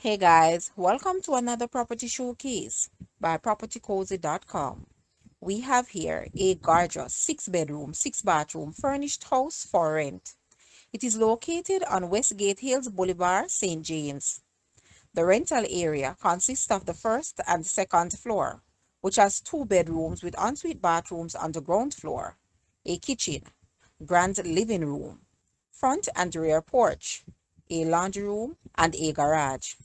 Hey guys, welcome to another property showcase by propertycozy.com. We have here a gorgeous 6-bedroom, 6-bathroom furnished house for rent. It is located on Westgate Hills Boulevard, St. James. The rental area consists of the first and second floor, which has 2 bedrooms with ensuite bathrooms on the ground floor, a kitchen, grand living room, front and rear porch, a laundry room, and a garage.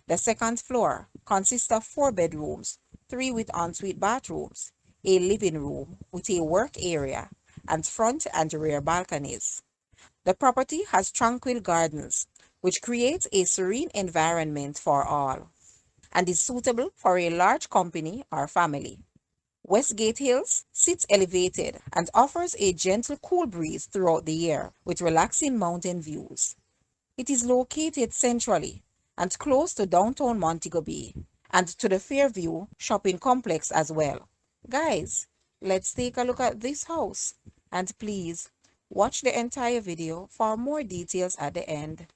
The second floor consists of 4 bedrooms, 3 with ensuite bathrooms, a living room with a work area, and front and rear balconies. The property has tranquil gardens, which creates a serene environment for all, and is suitable for a large company or family. Westgate Hills sits elevated and offers a gentle cool breeze throughout the year with relaxing mountain views. It is located centrally and close to Downtown Montego Bay and to the Fairview Shopping Complex as well. Guys, let's take a look at this house, and please watch the entire video for more details at the end.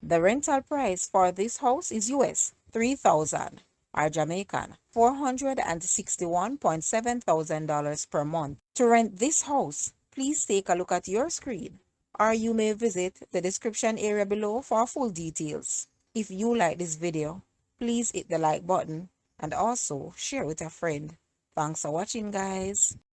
The rental price for this house is US 3,000 or Jamaican $461.7 thousand per month. To rent this house, please take a look at your screen, or you may visit the description area below for full details. If you like this video, please hit the like button and also share with a friend. Thanks for watching, guys.